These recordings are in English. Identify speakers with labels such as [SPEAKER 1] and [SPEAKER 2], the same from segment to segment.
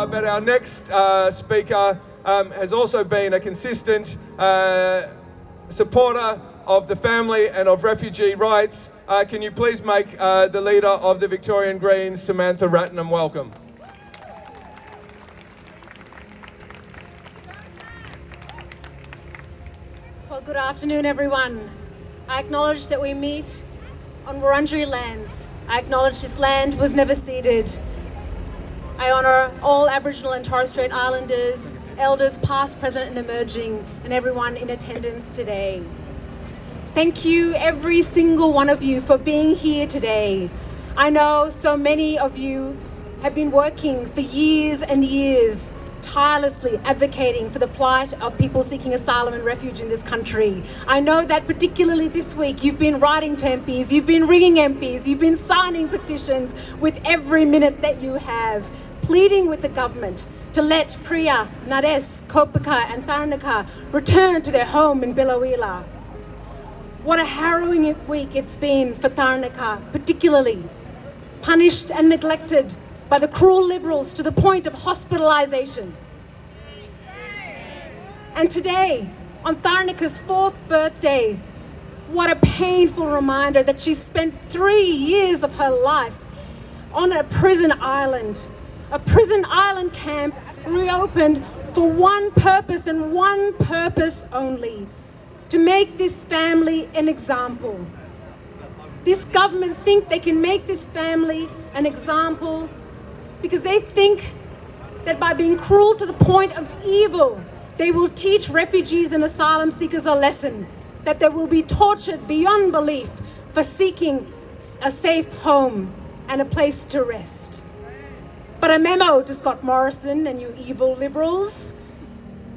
[SPEAKER 1] but our next speaker has also been a consistent supporter of the family and of refugee rights. Can you please make the leader of the Victorian Greens, Samantha Ratnam, welcome.
[SPEAKER 2] Well, good afternoon, everyone. I acknowledge that we meet on Wurundjeri lands. I acknowledge this land was never ceded. I honour all Aboriginal and Torres Strait Islanders, elders past, present and emerging, and everyone in attendance today. Thank you, every single one of you, for being here today. I know so many of you have been working for years and years, tirelessly advocating for the plight of people seeking asylum and refuge in this country. I know that particularly this week you've been writing to MPs, you've been ringing MPs, you've been signing petitions with every minute that you have, pleading with the government to let Priya, Nares, Kopika and Tharnika return to their home in Biloela. What a harrowing week it's been for Tharnika, particularly. Punished and neglected by the cruel Liberals to the point of hospitalisation. And today, on Tharnika's 4th birthday, what a painful reminder that she spent 3 years of her life on a prison island camp reopened for one purpose and one purpose only, to make this family an example. This government think they can make this family an example because they think that by being cruel to the point of evil, they will teach refugees and asylum seekers a lesson, that they will be tortured beyond belief for seeking a safe home and a place to rest. But a memo to Scott Morrison and you evil Liberals: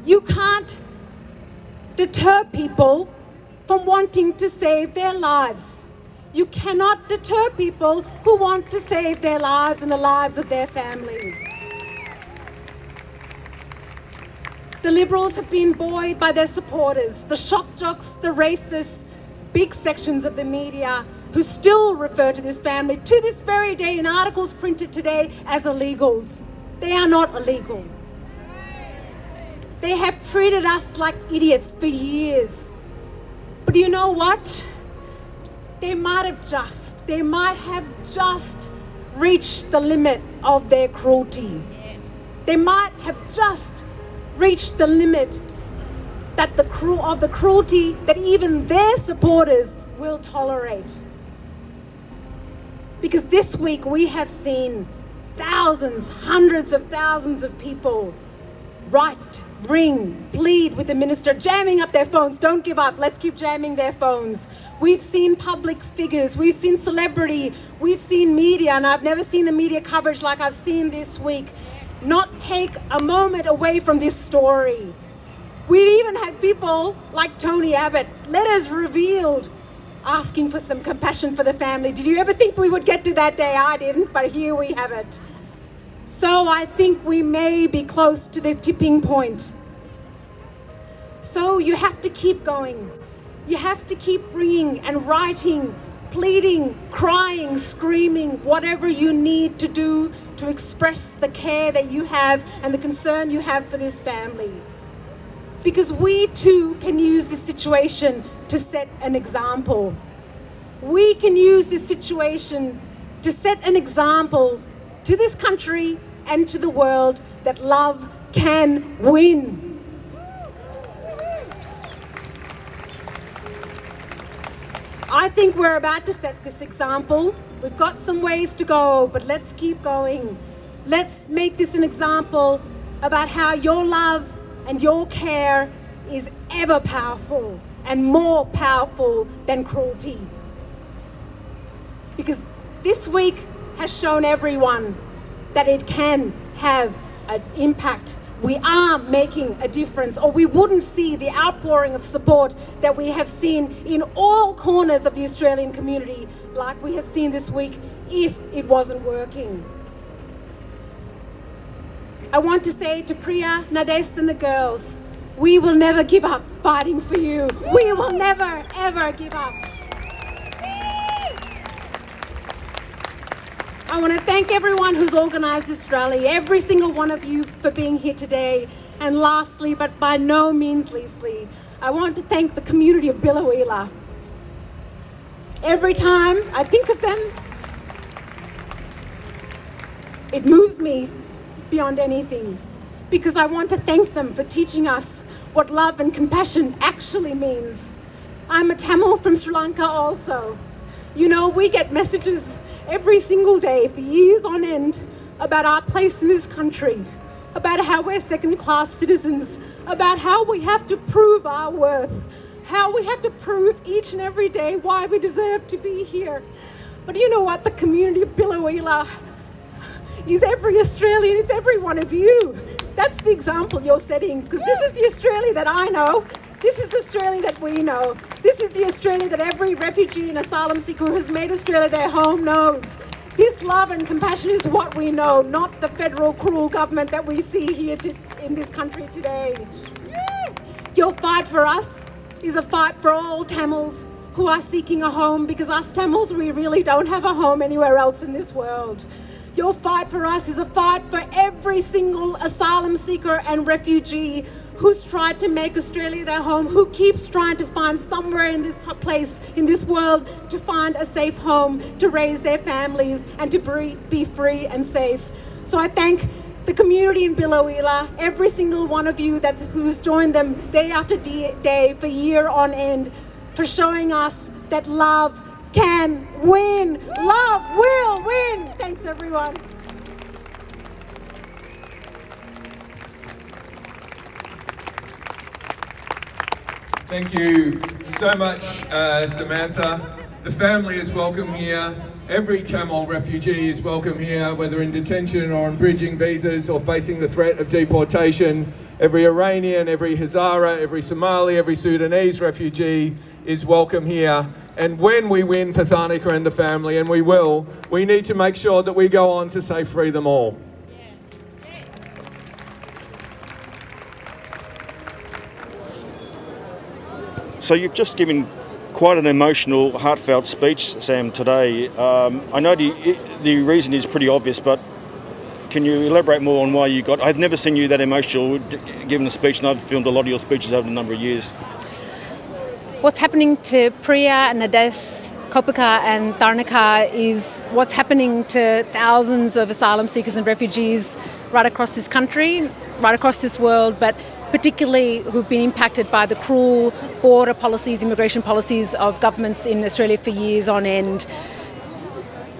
[SPEAKER 2] you can't deter people from wanting to save their lives. You cannot deter people who want to save their lives and the lives of their family. The Liberals have been buoyed by their supporters, the shock jocks, the racists, big sections of the media who still refer to this family to this very day in articles printed today as illegals. They are not illegal. They have treated us like idiots for years. But you know what? They might have just reached the limit of their cruelty. They might have just reached the limit that the cruelty that even their supporters will tolerate. Because this week we have seen thousands, hundreds of thousands of people write, ring, plead with the minister, jamming up their phones. Don't give up, let's keep jamming their phones. We've seen public figures, we've seen celebrity, we've seen media, and I've never seen the media coverage like I've seen this week, not take a moment away from this story. We've even had people like Tony Abbott, letters revealed, asking for some compassion for the family. Did you ever think we would get to that day? I didn't, but here we have it. So I think we may be close to the tipping point. So you have to keep going. You have to keep ringing and writing, pleading, crying, screaming, whatever you need to do to express the care that you have and the concern you have for this family. Because we too can use this situation to set an example. We can use this situation to set an example to this country and to the world that love can win. I think we're about to set this example. We've got some ways to go, but let's keep going. Let's make this an example about how your love and your care is ever powerful and more powerful than cruelty. Because this week has shown everyone that it can have an impact. We are making a difference, or we wouldn't see the outpouring of support that we have seen in all corners of the Australian community like we have seen this week if it wasn't working. I want to say to Priya, Nades and the girls, we will never give up fighting for you. We will never, ever give up. I want to thank everyone who's organised this rally, every single one of you for being here today. And lastly, but by no means leastly, I want to thank the community of Biloela. Every time I think of them, it moves me beyond anything, because I want to thank them for teaching us what love and compassion actually means. I'm a Tamil from Sri Lanka also. You know, we get messages every single day for years on end about our place in this country, about how we're second-class citizens, about how we have to prove our worth, how we have to prove each and every day why we deserve to be here. But you know what? The community of Biloela is every Australian, it's every one of you. That's the example you're setting, because this is the Australia that I know. This is the Australia that we know. This is the Australia that every refugee and asylum seeker who has made Australia their home knows. This love and compassion is what we know, not the federal cruel government that we see here in this country today. Your fight for us is a fight for all Tamils who are seeking a home, because us Tamils, we really don't have a home anywhere else in this world. Your fight for us is a fight for every single asylum seeker and refugee who's tried to make Australia their home, who keeps trying to find somewhere in this place, in this world, to find a safe home, to raise their families and to be free and safe. So I thank the community in Biloela, every single one of you who's joined them day after day for year on end, for showing us that love can win. Love will win. Thanks, everyone.
[SPEAKER 1] Thank you so much, Samantha. The family is welcome here. Every Tamil refugee is welcome here, whether in detention or on bridging visas or facing the threat of deportation. Every Iranian, every Hazara, every Somali, every Sudanese refugee is welcome here. And when we win for Thanika and the family, and we will, we need to make sure that we go on to say free them all.
[SPEAKER 3] So you've just given quite an emotional, heartfelt speech, Sam, today. I know the reason is pretty obvious, but can you elaborate more on why you got... I've never seen you that emotional giving a speech, and I've filmed a lot of your speeches over a number of years.
[SPEAKER 2] What's happening to Priya, Nades, Kopika and Tharnika is what's happening to thousands of asylum seekers and refugees right across this country, right across this world, but particularly who've been impacted by the cruel border policies, immigration policies of governments in Australia for years on end.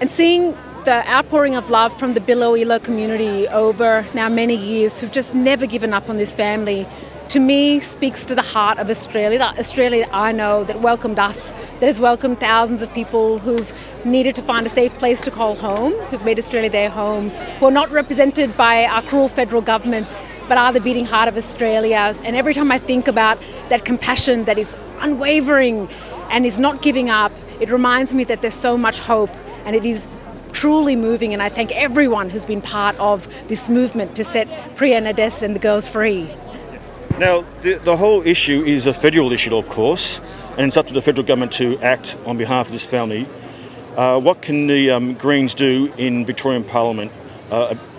[SPEAKER 2] And seeing the outpouring of love from the Biloela community over now many years, who've just never given up on this family, to me speaks to the heart of Australia, that Australia that I know, that welcomed us, that has welcomed thousands of people who've needed to find a safe place to call home, who've made Australia their home, who are not represented by our cruel federal governments, but are the beating heart of Australia. And every time I think about that compassion that is unwavering and is not giving up, it reminds me that there's so much hope, and it is truly moving. And I thank everyone who's been part of this movement to set Priya, Nades and the girls free.
[SPEAKER 3] Now, the whole issue is a federal issue, of course, and it's up to the federal government to act on behalf of this family. What can the Greens do in Victorian Parliament,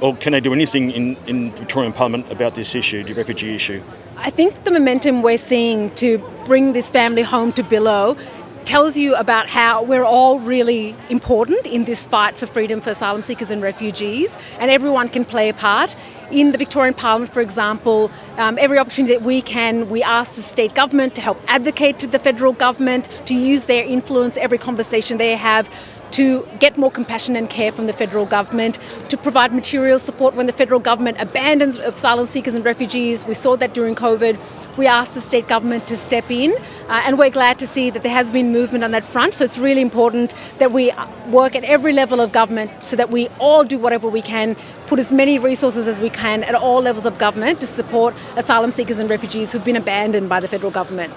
[SPEAKER 3] or can they do anything in Victorian Parliament about this issue, the refugee issue?
[SPEAKER 2] I think the momentum we're seeing to bring this family home to Bilo tells you about how we're all really important in this fight for freedom for asylum seekers and refugees, and everyone can play a part. In the Victorian Parliament, for example, every opportunity that we can, we ask the state government to help advocate to the federal government, to use their influence, every conversation they have, to get more compassion and care from the federal government, to provide material support when the federal government abandons asylum seekers and refugees. We saw that during COVID. We asked the state government to step in, and we're glad to see that there has been movement on that front. So it's really important that we work at every level of government so that we all do whatever we can, put as many resources as we can at all levels of government to support asylum seekers and refugees who've been abandoned by the federal government.